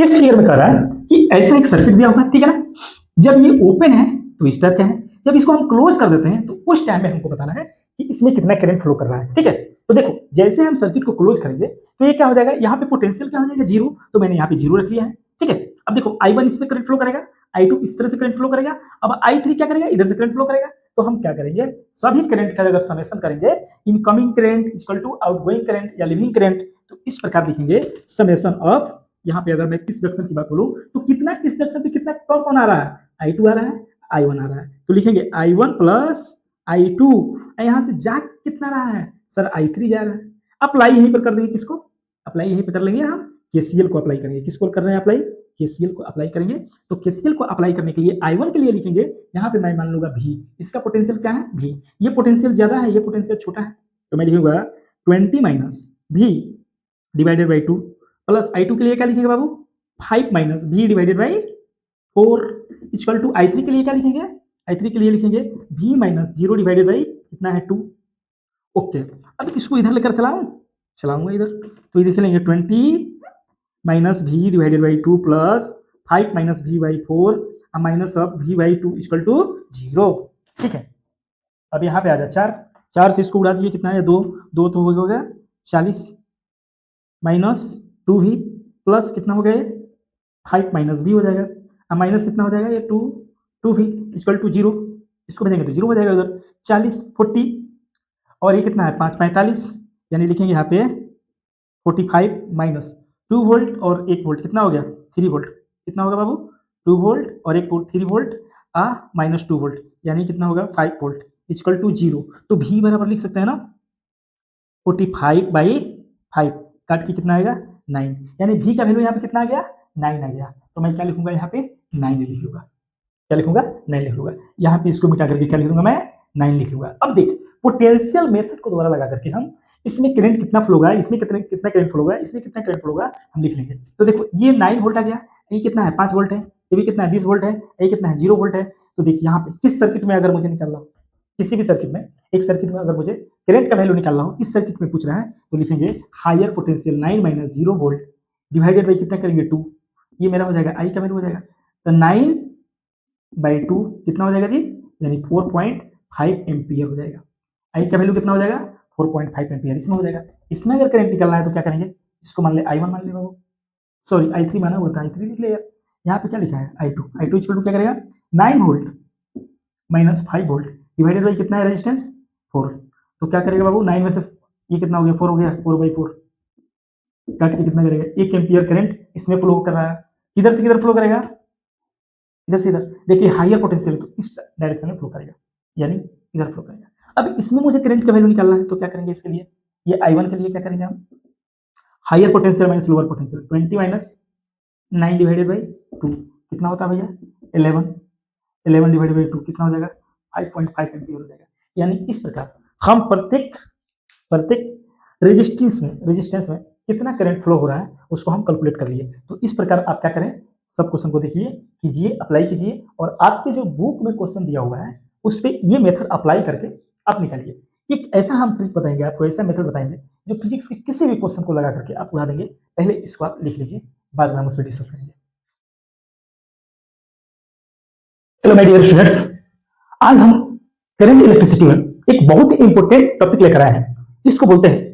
इस फिगर में कह रहा है कि ऐसा एक सर्किट दिया हुआ है, ठीक है ना। जब ये ओपन है तो इस टाइप का है, जब इसको हम क्लोज कर देते हैं तो उस टाइम में हमको बताना है कि इसमें कितना करंट फ्लो कर रहा है, ठीक है। तो देखो जैसे हम सर्किट को क्लोज करेंगे तो ये क्या हो जाएगा, यहाँ पे पोटेंशियल क्या हो जाएगा, जीरो। तो मैंने यहाँ पे जीरो रख लिया है, ठीक है। अब देखो I1 इसमें करंट फ्लो करेगा, I2 इस तरह से करंट फ्लो करेगा, अब I3 क्या करेगा, इधर से करंट फ्लो करेगा। तो हम क्या करेंगे, सभी करंट का अगर समेशन करेंगे, incoming current equal to outgoing current या लिविंग करंट, तो इस प्रकार लिखेंगे समेशन ऑफ। यहाँ पे अगर मैं इस जंक्शन की बात करूं तो कितना इस जंक्शन पे कितना कौन कौन आ रहा है, I2 आ रहा है, I1 आ रहा है। तो लिखेंगे I1 प्लस I2, यहां से जा कितना रहा है सर, I3 जा रहा है। अप्लाई यहीं पर कर देंगे, किसको अप्लाई यहीं पर कर लेंगे हम, केसीएल को अप्लाई करेंगे। किसको कर रहे हैं अप्लाई, केसीएल को अप्लाई करेंगे। तो केसीएल को अप्लाई करने के लिए I1 के लिए लिखेंगे, यहाँ पे मैं मान लूंगा V, इसका पोटेंशियल क्या है V, ये पोटेंशियल ज्यादा है, ये पोटेंशियल छोटा है, तो मैं लिखूंगा 20 minus V divided by 2 plus I2 के लिए क्या लिखेंगे बाबू, 5 minus V divided by 4 equal to I3 के लिए क्या लिखेंगे, I3 के लिए लिखेंगे V माइनस 0 डिवाइडेड बाई कितना है 2। ओके, अब इसको इधर लेकर चलाऊं, चलाऊंगा इधर, तो ये लिख लेंगे 20 minus V divided by 2 plus 5 minus V by 4 minus of V by 2 equal to 0, ठीक है। अब यहाँ पे आ जा 4, 4 से इसको उड़ा दिए, कितना है 2, 2 तो हो गया 40 माइनस 2V प्लस कितना हो गया 5 माइनस V हो जाएगा, अब माइनस कितना हो जाएगा ये 2V इक्वल टू 0, इसको भेजेंगे तो 0 हो जाएगा उधर, 40 40 और ये कितना है 5 45, यानी लिखेंगे यहाँ पे 45 माइनस 2 वोल्ट और 1 वोल्ट, कितना हो गया 3 वोल्ट, कितना होगा बाबू 2 वोल्ट और 1 वोल्ट 3 वोल्ट माइनस 2 वोल्ट, यानी कितना होगा 5 वोल्ट इक्वल टू 0। तो V बराबर लिख सकते हैं ना 45 बाई 5, काट के कितना आएगा 9, यानी V का वैल्यू यहाँ पे कितना आ गया 9 आ गया। तो मैं क्या लिखूंगा यहाँ पे 9 लिख लूंगा, क्या लिखूंगा 9 लिख लूंगा, यहाँ पे इसको मिटा करके क्या लिख लूंगा मैं 9 लिख लूंगा। अब देख पोटेंशियल मेथड को दोबारा लगा करके हम इसमें करंट कितना फ्लो होगा, इसमें कितना करंट फ्लो होगा, इसमें कितना करंट फ्लो होगा हम लिख लेंगे। तो देखो ये 9 वोल्ट आ गया, ये कितना है 5 वोल्ट है, ये भी कितना है 20 वोल्ट है, ये कितना है 0 वोल्ट है। तो देखिए यहाँ पे किस सर्किट में अगर मुझे निकालना हो, किसी भी सर्किट में, एक सर्किट में अगर मुझे करंट का वैल्यू निकालना हो, इस सर्किट में पूछ रहा है, तो लिखेंगे higher potential 9 minus 0 volt divided by कितना करेंगे 2, ये मेरा हो जाएगा आई का वैल्यू हो जाएगा, तो 9 बाई 2 कितना हो जाएगा जी, यानी 4.5 एम्पियर हो जाएगा। आई का वैल्यू कितना हो जाएगा 4.5 एम्पियर इसमें हो जाएगा। इसमें अगर करंट निकालना है तो क्या करेंगे, इसको मान ले I1 मान ले बाबू, सॉरी I3 माना हुआ था, I3 लिख ले यार। यहाँ पे क्या लिखा है I2 इक्वल टू क्या करेगा 9 volt minus 5 volt divided by कितना है रेजिस्टेंस 4, तो क्या करेगा बाबू 9 में से ये कितना हो गया 4 हो गया, 4/4 काट के कितना करेगा 1 एम्पियर करंट इसमें फ्लो कर रहा है, किधर से किधर फ्लो करेगा, इधर से इधर। देखिए हायर पोटेंशियल तो इस डायरेक्शन में फ्लो करेगा, यानी इधर फ्लो करेगा। अब इसमें मुझे करंट का वैल्यू निकालना है, तो क्या करेंगे इसके लिए, ये I1 के लिए क्या करेंगे हम, higher potential minus lower potential 20 minus 9 divided by 2 कितना होता है भैया 11 डिवाइडेड बाई 2 कितना हो जाएगा 5.5 एम्पियर हो जाएगा। यानी इस प्रकार हम प्रत्येक रेजिस्टेंस में कितना करंट फ्लो हो रहा है उसको हम कैलकुलेट कर लिए। तो इस प्रकार आप क्या करें, सब क्वेश्चन को देखिए, कीजिए, अप्लाई कीजिए, और आपके जो बुक में क्वेश्चन दिया हुआ है उस पर ये मेथड अप्लाई करके आप निकालिए। एक ऐसा हम ट्रिक बताएंगे आपको, ऐसा मेथड बताएंगे जो फिजिक्स के किसी भी क्वेश्चन को लगा करके आप उड़ा देंगे। पहले इसको आप लिख लीजिए, बाद में हम उस पर डिस्कस करेंगे। हेलो माय डियर स्टूडेंट्स, आज हम करंट इलेक्ट्रिसिटी में एक बहुत ही इंपॉर्टेंट टॉपिक लेकर आए हैं, जिसको बोलते हैं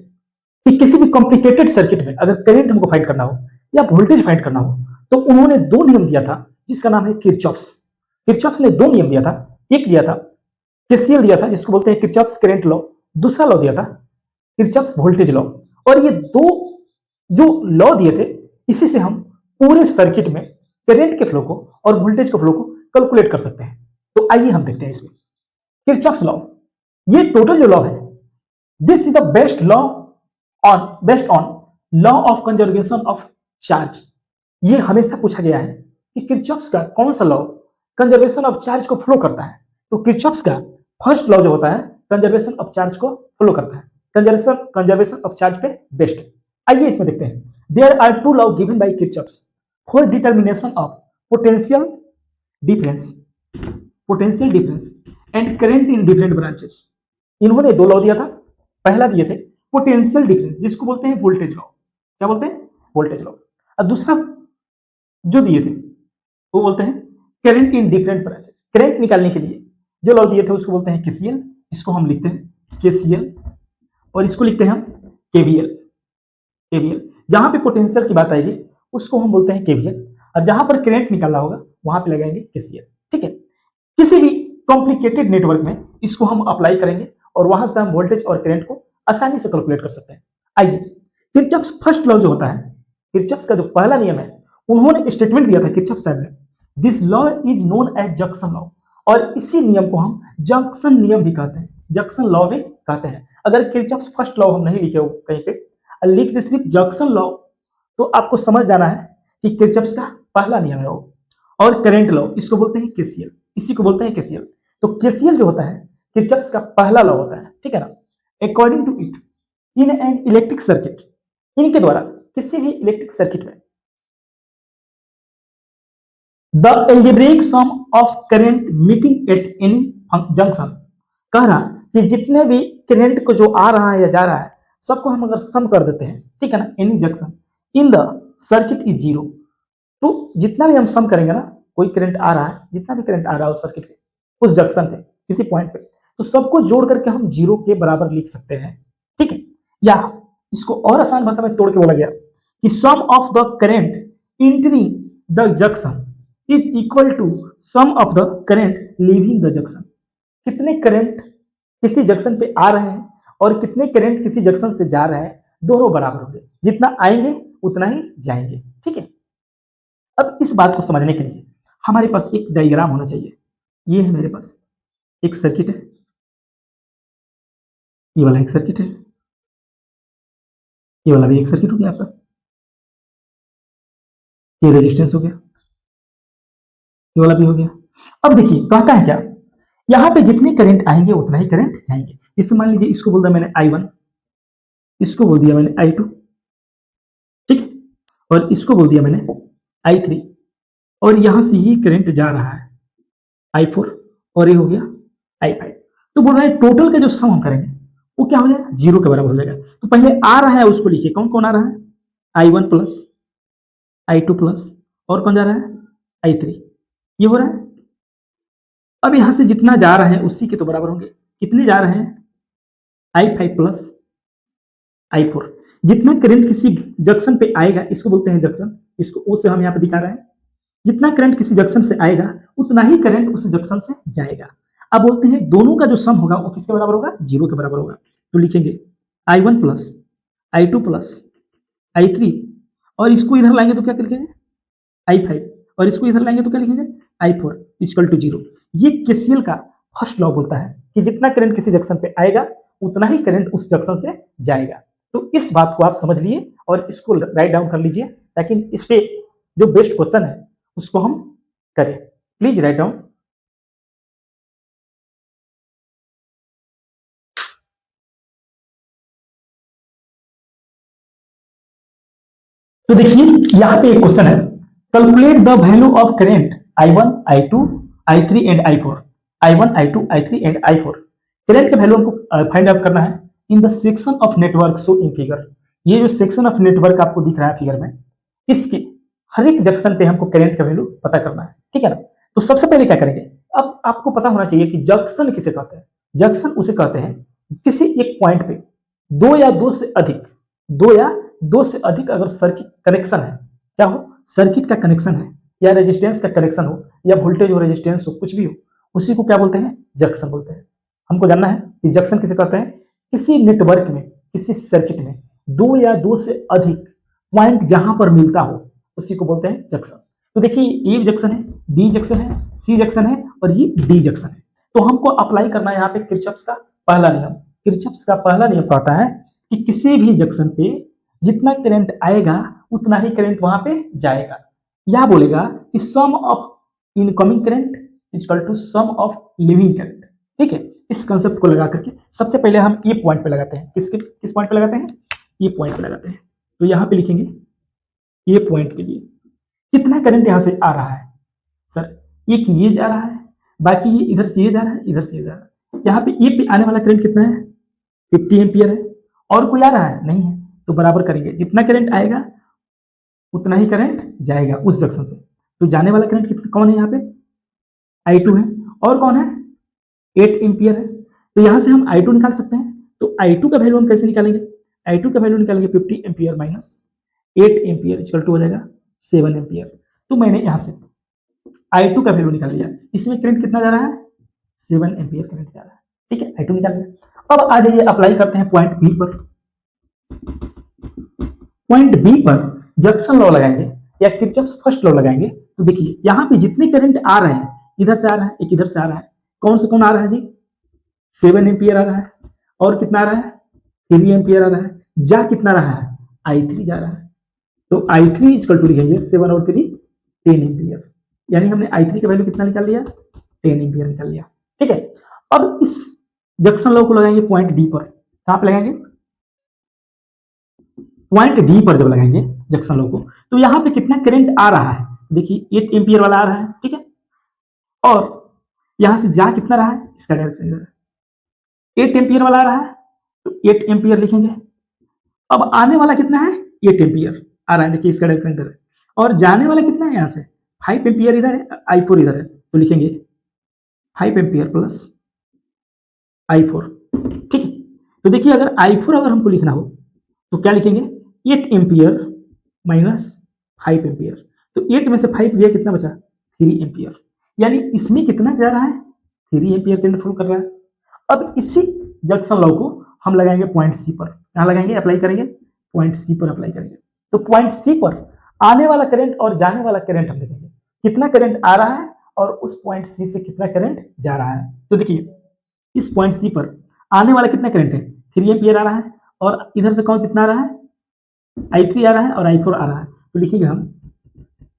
कि किसी भी कॉम्प्लिकेटेड सर्किट में अगर करंट हमको फाइंड करना हो या वोल्टेज फाइंड करना हो, तो उन्होंने दो नियम दिया था जिसका नाम है किरचॉफ्स। किरचॉफ्स ने दो नियम दिया था, एक दिया था केसीएल दिया था जिसको बोलते हैं किरचॉफ्स करंट लॉ, दूसरा लॉ दिया था किरचॉफ्स वोल्टेज लॉ। और ये दो जो लॉ दिए थे, इसी से हम पूरे सर्किट में करंट के फ्लो को और वोल्टेज के फ्लो को कैलकुलेट कर सकते हैं। तो आइए हम देखते हैं इसमें किरचॉफ्स लॉ। ये टोटल जो लॉ है, this is the based on law of conservation of charge. ये हमेशा पूछा गया है कि किरचॉफ्स का कौन सा लॉ कंजर्वेशन ऑफ चार्ज को फ्लो करता है। तो किरचॉफ्स का फर्स्ट लॉ जो होता है कंजर्वेशन ऑफ चार्ज को फ्लो करता है, कंजर्वेशन ऑफ चार्ज पे बेस्ड। आइए इसमें देखते हैं। There are two law given by Kirchhoff's for determination of potential difference and current in different branches. इन्होंने दो लॉ दिया था, पहला दिए थे पोटेंशियल डिफरेंस जिसको बोलते हैं वोल्टेज लॉ, क्या बोलते हैं वोल्टेज लॉ, और दूसरा जो दिए थे वो बोलते हैं current in different branches. Current निकालने के लिए जो लॉ दिए थे उसको बोलते हैं केसीएल, इसको हम लिखते हैं केसीएल, और इसको लिखते हैं हम केवीएल। केवीएल जहां पे पोटेंशियल की बात आएगी उसको हम बोलते हैं केवीएल, और जहां पर करंट निकालना होगा वहां पे लगाएंगे केसीएल। ठीक है, किसी भी कॉम्प्लिकेटेड नेटवर्क में इसको हम अप्लाई करेंगे और वहां से हम वोल्टेज और करंट को आसानी से कैलकुलेट कर सकते हैं। आइए, किरचॉफ्स फर्स्ट लॉ जो होता है, किरचॉफ्स का जो पहला नियम है, उन्होंने स्टेटमेंट दिया था किरचॉफ साहब ने, this law is known as junction law, और इसी नियम को हम जंक्शन नियम भी कहते हैं, जंक्शन लॉ भी कहते हैं। अगर किरचॉफ्स फर्स्ट लॉ हम नहीं लिखे हो कहीं पे, लिख दे सिर्फ जंक्शन लॉ, तो आपको समझ जाना है कि किरचॉफ्स का पहला नियम है वो। और करंट लॉ इसको बोलते हैं केसीएल, इसी को बोलते हैं केसीएल। तो केसीएल जो होता है किरचॉफ्स का पहला लॉ होता है, ठीक है ना। According to it in an electric circuit, इनके द्वारा किसी भी इलेक्ट्रिक सर्किट में the algebraic sum of current meeting at any junction, कह रहा कि जितने भी करंट को जो आ रहा है या जा रहा है सबको हम अगर सम कर देते हैं, ठीक है ना, any junction in the circuit is zero, तो जितना भी हम सम करेंगे ना, कोई करंट आ रहा है, जितना भी करंट आ रहा है उस सर्किट पे, उस जंक्शन पे, किसी पॉइंट पे, तो सबको जोड़ करके हम जीरो के बराबर लिख सकते हैं। ठीक है, या इसको और आसान भाषा में तोड़ के बोला गया कि sum of the current entering the junction is equal to sum of the current leaving the junction. कितने करंट किसी जंक्शन पे आ रहे हैं और कितने करंट किसी जंक्शन से जा रहे हैं, दोनों बराबर होंगे, जितना आएंगे उतना ही जाएंगे। ठीक है, अब इस बात को समझने के लिए हमारे पास एक डायग्राम होना चाहिए। ये है मेरे पास एक सर्किट है, ये वाला एक सर्किट है, ये वाला भी एक सर्किट हो गया आपका, ये रेजिस्टेंस हो गया, ये वाला भी हो गया। अब देखिए कहता है क्या, यहां पे जितने करंट आएंगे उतना ही करंट जाएंगे। इससे मान लीजिए इसको बोल दिया मैंने I1, इसको बोल दिया मैंने I2, ठीक है, और इसको बोल दिया मैंने I3, और यहां से ये करंट जा रहा है I4, और ये हो गया I5। तो बोल रहा है टोटल का जो सम हम करेंगे वो क्या हो जाएगा, जीरो के बराबर हो जाएगा। तो पहले आ रहा है उसको लिखिए, कौन कौन आ रहा है, I1 प्लस I2 प्लस, और कौन जा रहा है I3, ये हो रहा है। अब यहां से जितना जा रहा है उसी के तो बराबर होंगे, कितने जा रहे हैं I5 प्लस I4। जितना करंट किसी जंक्शन पे आएगा इसको बोलते हैं जंक्शन, इसको ओ से हम यहाँ पे दिखा रहे हैं, जितना करंट किसी जंक्शन से आएगा उतना ही करंट उस जंक्शन से जाएगा। अब बोलते हैं दोनों का जो सम होगा वो किसके बराबर होगा, जीरो के बराबर होगा। तो लिखेंगे I1 plus I2 plus I3, और इसको इधर लाएंगे तो क्या लिखेंगे I5, और इसको इधर लाएंगे तो क्या लिखेंगे I4 इक्वल टू जीरो। ये केसीएल का फर्स्ट लॉ बोलता है कि जितना करंट किसी जंक्शन पे आएगा उतना ही करंट उस जंक्शन से जाएगा। तो इस बात को आप समझ लिए और इसको राइट डाउन कर लीजिए, ताकि इस पे जो बेस्ट क्वेश्चन है उसको हम करें। Please write down. तो देखिए यहाँ पे एक क्वेश्चन है, calculate the value of current I1, I2, I3 and I4। I1, I2, I3 and I4 current का वैल्यू हमको फाइंड आउट करना है in the section of network show in figure. ये जो सेक्शन ऑफ नेटवर्क आपको दिख रहा है फिगर में, इसके हर एक जंक्शन पे हमको करंट का वैल्यू पता करना है, ठीक है ना। तो सबसे पहले क्या करेंगे, अब आपको पता होना चाहिए कि जंक्शन किसे कहते हैं। जंक्शन उसे कहते हैं किसी एक पॉइंट पे दो या दो से अधिक, दो या दो से अधिक अगर सर्किट कनेक्शन है, क्या हो, सर्किट का कनेक्शन है या रेजिस्टेंस का कनेक्शन हो या वोल्टेज हो रेजिस्टेंस हो कुछ भी हो, उसी को क्या बोलते हैं, जंक्शन बोलते हैं। हमको जानना है कि जंक्शन किसे कहते हैं, किसी नेटवर्क में किसी सर्किट में दो या दो से अधिक पॉइंट जहां पर मिलता हो उसी को बोलते हैं जंक्शन। तो देखिए ए जंक्शन है, बी जंक्शन है, सी जंक्शन है और ये डी जंक्शन है। तो हमको अप्लाई करना है यहाँ पे किरचॉफ्स का पहला नियम। किरचॉफ्स का पहला नियम कहता है कि किसी भी जंक्शन पे जितना करंट आएगा उतना ही करंट वहां पे जाएगा। यह बोलेगा कि sum of incoming current equal to sum of leaving current. ठीक है, इस कंसेप्ट को लगा करके सबसे पहले हम ये पॉइंट पे लगाते हैं, किस पॉइंट पे लगाते हैं, ये पॉइंट पे लगाते हैं। तो यहाँ पे लिखेंगे ये पॉइंट के लिए कितना करंट यहाँ से आ रहा है, सर एक ये जा रहा है, बाकी ये इधर से ये जा रहा है, इधर से ये जा रहा है। यहाँ पे ये पे आने वाला करंट कितना है, 50 एम्पियर है, और कोई आ रहा है नहीं है, तो बराबर करेंगे जितना करंट आएगा उतना ही करंट जाएगा उस जंक्शन से। तो जाने वाला करंट कितना कौन है यहाँ पे, I2 है, और कौन है 8 एम्पियर है। तो यहाँ से हम I2 निकाल सकते हैं। तो I2 का वैल्यू हम कैसे निकालेंगे, I2 का वैल्यू निकालेंगे 50 ampere minus 8 ampere equal to हो जाएगा 7 एम्पियर। तो मैंने यहाँ से I2 का वैल्यू निकाल लिया, इसमें करंट कितना जा रहा है 7 एम्पियर करंट जा रहा है, ठीक है, I2 निकाल लिया। अब आ जाइए अप्लाई करते हैं पॉइंट बी पर। पॉइंट बी पर जंक्शन लॉ लगाएंगे या किरचॉफ्स फर्स्ट लॉ लगाएंगे। तो देखिए यहाँ पे जितने करंट आ रहे हैं, इधर से आ रहा है, एक इधर से आ रहा है, कौन से कौन आ रहा है जी 7 एम्पियर आ रहा है, और कितना आ रहा है 3 एम्पियर आ रहा है, जा कितना रहा है I3 जा रहा है। तो I3 इक्वल टू लिखेंगे 7 और 3 10 एम्पियर, यानी हमने I3 का वैल्यू कितना निकाल लिया 10 एम्पियर निकाल लिया, ठीक है। अब इस जंक्शन लॉ को लगाएंगे पॉइंट डी पर। कहां पे लगाएंगे, पॉइंट डी पर जब लगाएंगे जंक्शन लॉ को, तो यहां पे कितना करंट आ रहा है, देखिए 8 एम्पियर वाला आ रहा है, ठीक है, और यहां से जा कितना रहा है, इसका डायरेक्शन इधर 8 एम्पियर वाला आ रहा है, तो 8 एम्पियर लिखेंगे। अब आने वाला कितना है 8 एम्पियर आ रहा है, देखिए इसका डायरेक्शन इधर है, और जाने वाला कितना है यहाँ से 5 एम्पियर इधर है, I4 इधर है, तो लिखेंगे 5 एम्पियर प्लस I4, ठीक है। तो देखिए अगर I4 अगर हमको लिखना हो तो क्या लिखेंगे 8 एम्पियर माइनस 5 एम्पियर, तो 8 में से 5 गया कितना बचा 3 एम्पियर, यानी इसमें कितना जा रहा है 3 एम्पियर करंट फ्लो कर रहा है। अब इसी जंक्शन लॉ को हम लगाएंगे पॉइंट सी पर, कहां लगाएंगे अप्लाई करेंगे पॉइंट सी पर अप्लाई करेंगे। तो पॉइंट सी पर आने वाला करंट और जाने वाला करंट हम देखेंगे, कितना करंट आ रहा है और उस पॉइंट सी से कितना करंट जा रहा है। तो देखिए इस पॉइंट सी पर आने वाला कितना करंट है 3 एम्पियर आ रहा है, और इधर से कौन कितना आ रहा है I3 आ रहा है और I4 आ रहा है, तो लिखेंगे हम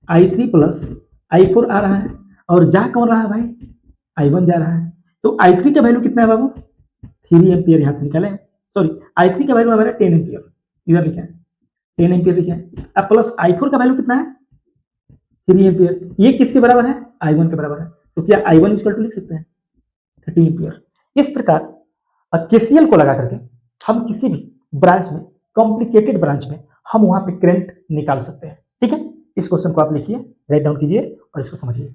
I3 प्लस I4 आ रहा है, और जा कौन रहा है भाई I1 जा रहा है। तो I3 का वैल्यू कितना है बाबू 3 एम्पियर यहाँ से निकाले, सॉरी I3 का वैल्यू हमारा 10 एम्पियर इधर लिखा है, 10 एम्पियर लिखा है। अब प्लस I4 का वैल्यू कितना है 3 एम्पियर, ये किसके बराबर है I1 के बराबर है, तो क्या I1 इक्वल टू लिख सकते हैं 30 एम्पियर। इस प्रकार केसीएल को लगा करके हम किसी भी ब्रांच में, कॉम्प्लिकेटेड ब्रांच में, हम वहां पे करंट निकाल सकते हैं, ठीक है। इस क्वेश्चन को आप लिखिए, राइट डाउन कीजिए और इसको समझिए।